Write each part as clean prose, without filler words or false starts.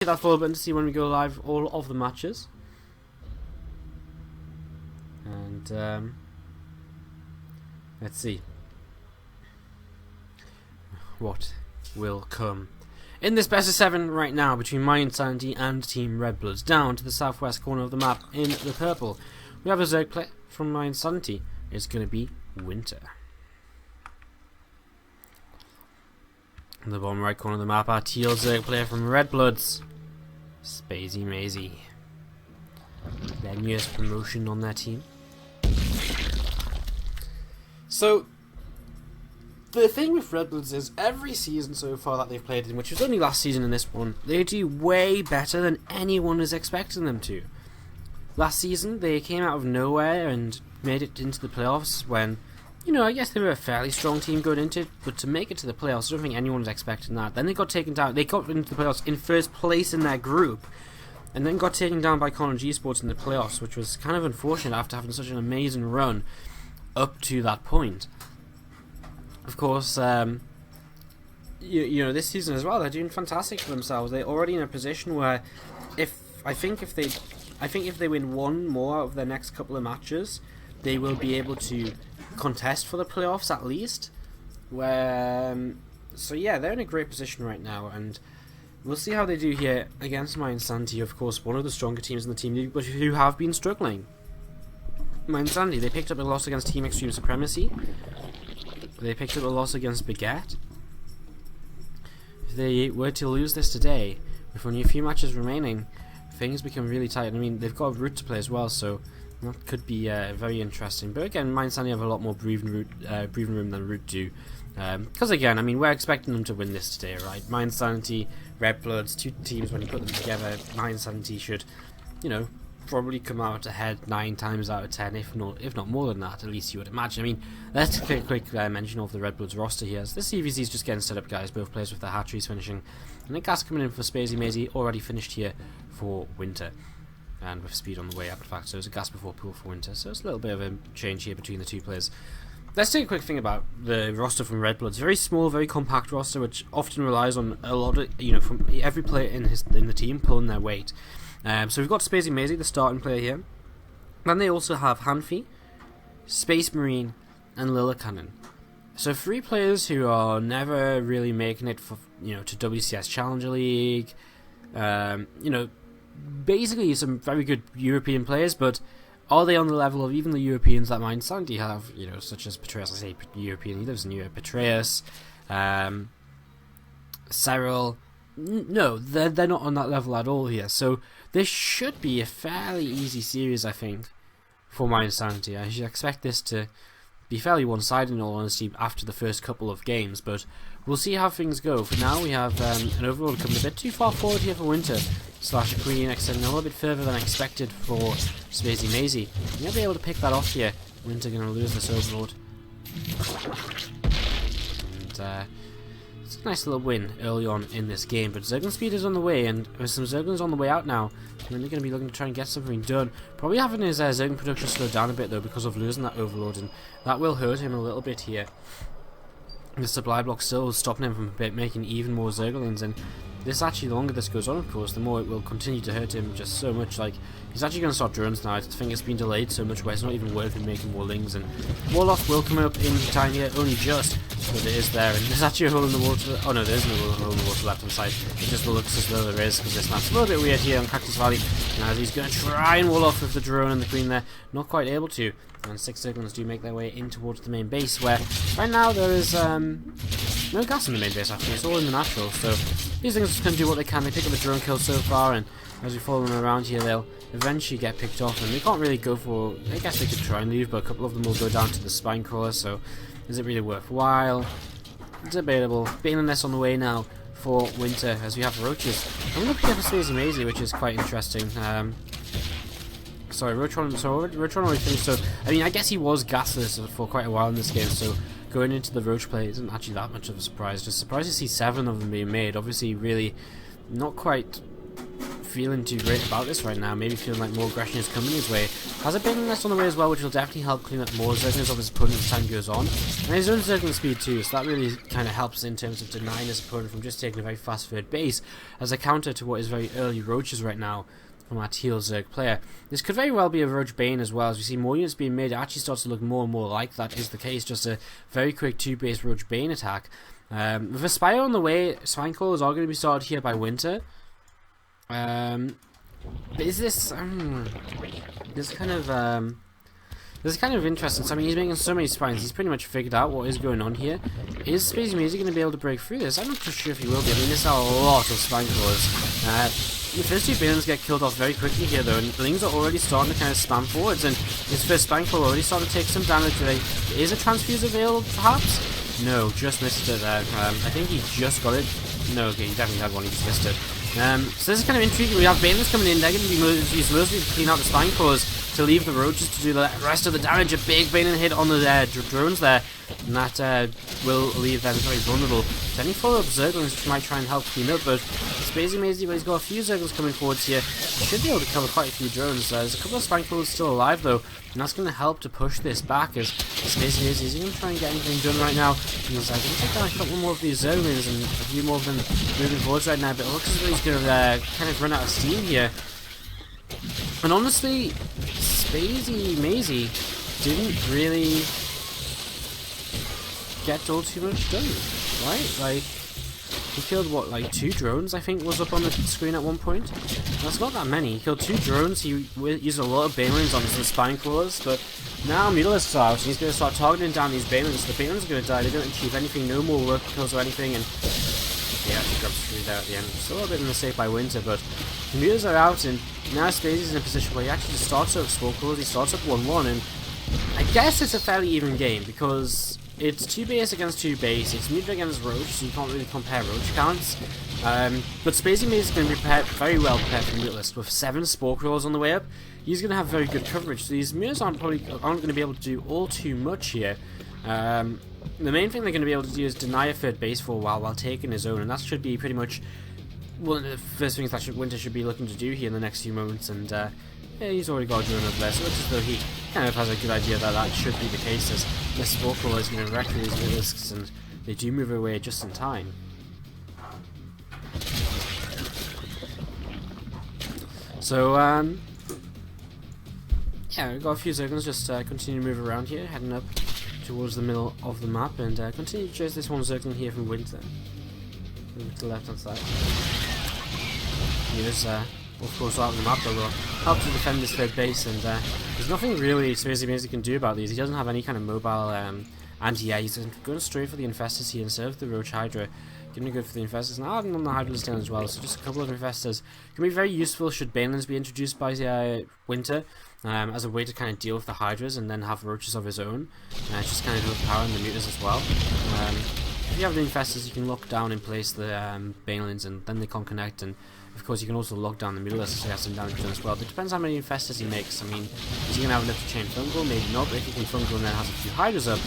Hit that follow button to see when we go live all of the matches. And let's see what will come in this best of 7 right now between mYinsanity and Team Redbloods. Down to the southwest corner of the map in the purple, we have a Zerg player from mYinsanity. It's going to be Winter. In the bottom right corner of the map, our teal Zerg player from Redbloods, Spazymazy. Their newest promotion on their team. So, the thing with Redbloods is every season so far that they've played in, which was only last season and this one, they do way better than anyone is expecting them to. Last season, they came out of nowhere and made it into the playoffs when, you know, I guess they were a fairly strong team going into it, but to make it to the playoffs, I don't think anyone was expecting that. Then they got taken down. They got into the playoffs in first place in their group, and then got taken down by G Sports in the playoffs, which was kind of unfortunate after having such an amazing run up to that point. Of course, you know, this season as well, they're doing fantastic for themselves. They're already in a position where, if they win one more of their next couple of matches, they will be able to contest for the playoffs at least. So yeah, they're in a great position right now, and we'll see how they do here against mYinsanity, of course, one of the stronger teams in the team league, but who have been struggling. mYinsanity, they picked up a loss against Team Extreme Supremacy. They picked up a loss against Baguette. If they were to lose this today, with only a few matches remaining, things become really tight. I mean, they've got Root to play as well, so that could be very interesting. But again, mYinsanity have a lot more breathing room than Root do. Because again, I mean, we're expecting them to win this today, right? mYinsanity, Redbloods, two teams, when you put them together, mYinsanity should, you know, probably come out ahead 9 times out of 10, if not more than that, at least you would imagine. I mean, let's take a quick mention of the Redbloods roster here. So this CVC is just getting set up, guys, both players with their hatcheries finishing. And then gas coming in for Spazymazy, already finished here for Winter. And with speed on the way up, in fact, so it's a gas before pool for Winter. So it's a little bit of a change here between the two players. Let's take a quick thing about the roster from Redbloods. Very small, very compact roster, which often relies on a lot of, you know, from every player in the team pulling their weight. So we've got Spazymazy, the starting player here. Then they also have Hanfi, Space Marine, and Lillicannon. So 3 players who are never really making it for, you know, to WCS Challenger League. You know, basically some very good European players, but are they on the level of even the Europeans that mYinsanity have? You know, such as Petraeus. I say European, he lives in Europe. Petraeus, Cyril. No, they're not on that level at all here. So this should be a fairly easy series, I think, for mYinsanity. I should expect this to be fairly one-sided, in all honesty, after the first couple of games, but we'll see how things go. For now, we have an overlord coming a bit too far forward here for Winter / Queen, extending a little bit further than expected for Spazymazy. You'll be able to pick that off here. Winter going to lose this overlord. And it's a nice little win early on in this game, but Zerglin speed is on the way, and with some Zerglins on the way out now, they're going to be looking to try and get something done. Probably having his Zerglin production slow down a bit though because of losing that overlord, and that will hurt him a little bit here. The supply block still stopping him from making even more Zerglins, and this actually, the longer this goes on, of course, the more it will continue to hurt him just so much. Like, he's actually going to start drones now. I think it's been delayed so much where it's not even worth him making more lings, and Warlock will come up in time here, only just, but it is there, and there's actually a hole in the wall to oh no, there isn't a hole in the wall to the left hand side. It just looks as though there is, because this map's a little bit weird here on Cactus Valley. Now he's going to try and wall off with the drone and the queen there, not quite able to, and 6 Zerglins do make their way in towards the main base, where right now there is no gas in the main base. Actually, it's all in the natural, so these things can do what they can. They pick up a drone kill so far, and as we follow them around here, they'll eventually get picked off, and they can't really go for, I guess they could try and leave, but a couple of them will go down to the spine crawler, so is it really worthwhile? Debatable. Baneliness on the way now for Winter, as we have roaches. I'm going to pick up a Spazymazy, which is quite interesting. Sorry, Roachron already finished, so, I mean, I guess he was gasless for quite a while in this game, so going into the Roach play isn't actually that much of a surprise. Just surprised to see 7 of them being made. Obviously, really not quite feeling too great about this right now. Maybe feeling like more aggression is coming his way. Has a Baneling Nest on the way as well, which will definitely help clean up more Zerglings of his opponent as time goes on. And his own Zergling speed too, so that really kind of helps in terms of denying his opponent from just taking a very fast third base as a counter to what is very early roaches right now from our teal Zerg player. This could very well be a Roach Bane as well. As we see more units being made, it actually starts to look more and more like that is the case. Just a very quick 2-base Roach Bane attack. With a Spire on the way, Spineclaws are going to be started here by Winter. But is this this is kind of interesting. So I mean, he's making so many spines. He's pretty much figured out what is going on here. Is Spazymazy going to be able to break through this? I'm not too sure if he will be. I mean, there's a lot of Spineclaws. The first two Banelings get killed off very quickly here though, and Lings are already starting to kind of spam forwards, and his first Spineclaw already started to take some damage. Is a Transfuse available perhaps? No, just missed it there. I think he just got it. No, okay, he definitely had one, he just missed it. So this is kind of intriguing. We have Banelings coming in, they're going to be used mostly to clean out the Spineclaws, to leave the roaches to do the rest of the damage. A big Baneling hit on the drones there, and that will leave them very vulnerable to any follow-up Zerglings which might try and help clean up. But Spazymazy, well, he's got a few Zerglings coming forwards here. He should be able to cover quite a few drones. There's a couple of Spineclaws still alive though, and that's going to help to push this back as Spazymazy is going to try and get anything done right now. He's going to take down a couple more of these Zerglings and a few more of them moving forwards right now, but it looks as though he's going to kind of run out of steam here. And honestly, Spazymazy didn't really get all too much done, right? Like, he killed what, like 2 drones I think was up on the screen at one point. That's not that many. He killed 2 drones, he used a lot of Banelings on some Spineclaws, but now Mutalisks are out and he's going to start targeting down these Banelings. The Banelings are going to die, they don't achieve anything, no more work kills or anything, and he actually grabs 3 there at the end. Still a little bit of a mistake by Winter, but the Mutas are out, and now Spazy's in a position where he actually just starts up Spineclaws, he starts up 1-1, and I guess it's a fairly even game, because it's 2 base against 2 base, it's Muta against Roach, so you can't really compare Roach counts. But Spazymazy is going to be very well prepared for Mutalisk. With 7 Spore Crawlers on the way up, he's going to have very good coverage, so these Mutas aren't going to be able to do all too much here. The main thing they're going to be able to do is deny a third base for a while taking his own, and that should be pretty much one of the first things that Winter should be looking to do here in the next few moments. And yeah, he's already got a drone over there, so it looks as though he kind of has a good idea that that should be the case, as this Spore Crawler is going to wreck these Mutalisks, and they do move away just in time. So yeah, we've got a few Zerglings just continue to move around here, heading up towards the middle of the map, and continue to chase this one Zergling here from Winter. Move to the left hand side. Here's of course out of the map that will help to defend this third base, and there's nothing really Spazymazy can do about these. He doesn't have any kind of mobile anti-air. He's going straight for the Infestors here instead of the Roach Hydra. Gonna go for the Infestors, and adding on the Hydras down as well, so just a couple of Infestors can be very useful should Banelings be introduced by Winter, as a way to kind of deal with the Hydras and then have Roaches of his own, just kind of overpowering the Mutas as well. If you have the Infestors, you can lock down in place the Banelings, and then they can't connect, and of course you can also lock down the Mutalisks, so he has some damage done as well. But it depends how many Infestors he makes. I mean, is he going to have enough to chain Fungal? Maybe not, but if he can Fungal and then has a few Hydras up,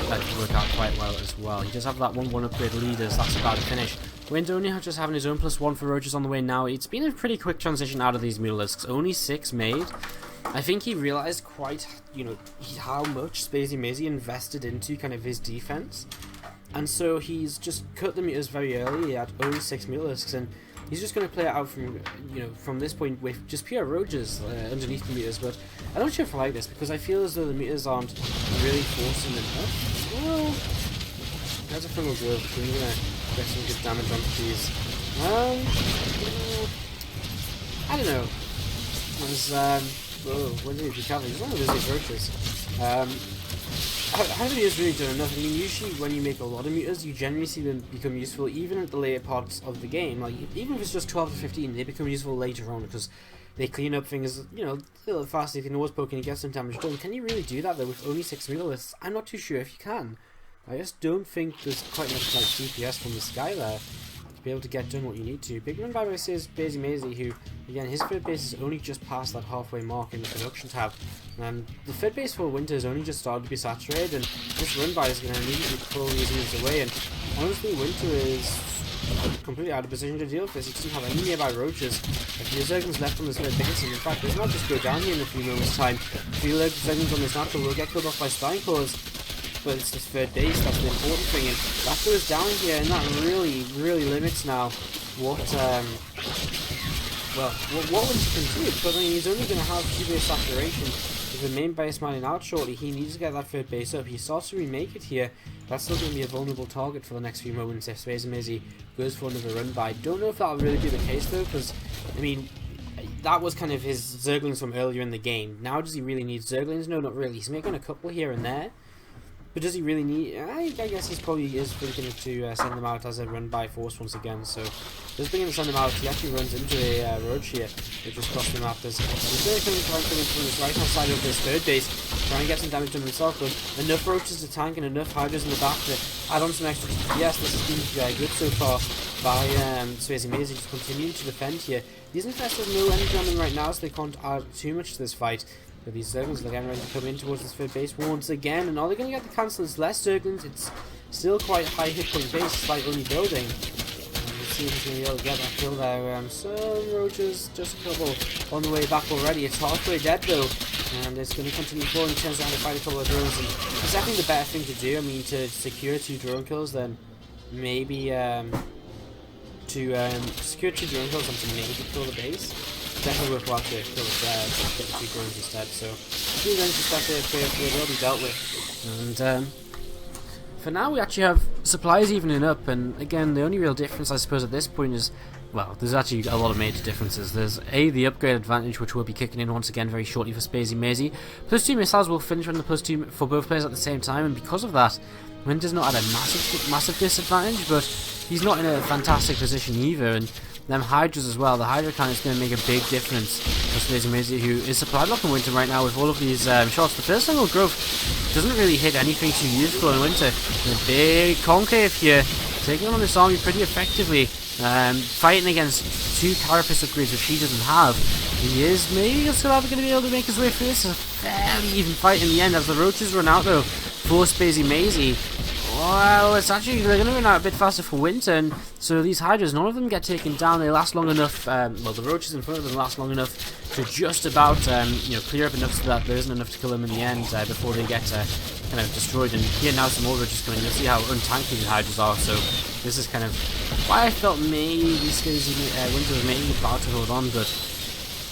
that could work out quite well as well. He does have that 1-1 upgrade leaders, that's about to finish. Winter only just having his own +1 for Roaches on the way now. It's been a pretty quick transition out of these Mutalisks, only 6 made. I think he realised quite, how much Spazymazy invested into kind of his defense, and so he's just cut the Mutas very early. He had only 6 Mutalisks, and he's just going to play it out from this point with just pure Roaches underneath the Mutas. But I'm not sure if I like this, because I feel as though the Mutas aren't really forcing them up. Well, there's a Fungal Grove, so we're going to get some good damage onto these. I don't know. When did he recover? He's one of those Roaches. I haven't really done enough. I mean, usually when you make a lot of Mutas, you generally see them become useful even at the later parts of the game. Like, even if it's just 12 to 15, they become useful later on because they clean up things, a little faster. You can always poke and get some damage done. Can you really do that though with only 6 Mutalisks? I'm not too sure if you can. I just don't think there's quite enough like DPS from the sky there to be able to get done what you need to. Big run by says Spazymazy, who again his third base is only just past that halfway mark in the production tab. The third base for Winter has only just started to be saturated, and this run by is going to immediately pull these units away. And honestly, Winter is completely out of position to deal with this. He doesn't have any nearby roaches. If the Zerglings left on this third base, and in fact, does not just go down here in a few moments' time. If you look, Zerglings on this natural will get killed off by Spine Claws. But it's this third base that's the important thing, and that goes down here, and that really limits now what Winter can do, because I mean, he's only going to have 2 base saturation. With the main base mining out shortly, he needs to get that third base up. He starts to remake it here. That's still going to be a vulnerable target for the next few moments if Spazymazy goes for another run by. Don't know if that'll really be the case though, because I mean, that was kind of his Zerglings from earlier in the game. Now does he really need Zerglings? No, not really. He's making a couple here and there. But does he really need... I guess he's probably thinking to send them out as a run-by force once again, so... Just beginning to send them out, he actually runs into a roach here, which just cost him after. He's really trying to come in from his right-hand side of this third base, trying to get some damage on himself, but enough roaches to tank and enough hydras in the back to add on some extra DPS. This has been very good so far by Spazymazy, just continuing to defend here. These infestors have no energy on them right now, so they can't add too much to this fight. But these Zerglings are getting ready to come in towards this third base once again, and all they're going to get the cancel is less Zerglings. It's still quite a high hit point base, despite only building. Let's see if he's going to be able to get that kill there. Some roaches, just a couple on the way back already. It's halfway dead though, and it's going to continue forward. He turns around to fight a couple of drones, and it's definitely the better thing to do. I mean, to secure 2 drone kills, then maybe secure 2 drone kills and to maybe kill the base. Definitely worthwhile to kill it there, get the 2 drones instead. So 2 drones instead will be dealt with. And for now we actually have supplies evening up, and again the only real difference I suppose at this point is, well, there's actually a lot of major differences. There's the upgrade advantage, which will be kicking in once again very shortly for Spazymazy. +2 missiles will finish on the +2 for both players at the same time, and because of that, Winter's not at a massive disadvantage, but he's not in a fantastic position either, and them Hydras as well. The Hydra count is going to make a big difference for Spazymazy, who is supplied blocking Winter right now with all of these shots. The first angle growth doesn't really hit anything too useful in Winter. A big concave here, taking on this army pretty effectively, fighting against 2 Carapace upgrades which he doesn't have. He is maybe still going to be able to make his way through this. It's a fairly even fight in the end as the roaches run out though for Spazymazy. Well, it's actually, they're going to run out a bit faster for Winter, and so these Hydras, none of them get taken down. They last long enough, well, the roaches in front of them last long enough to just about, clear up enough so that there isn't enough to kill them in the end before they get kind of destroyed. And here now some more roaches coming. You'll see how untanky these Hydras are, so this is kind of why I felt maybe Winter was maybe about to hold on, but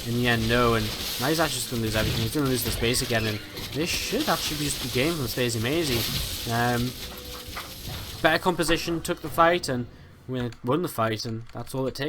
in the end, no. And now he's actually just going to lose everything. He's going to lose the space again, and this should actually just be game from Spazymazy. Better composition, took the fight and won the fight, and that's all it takes.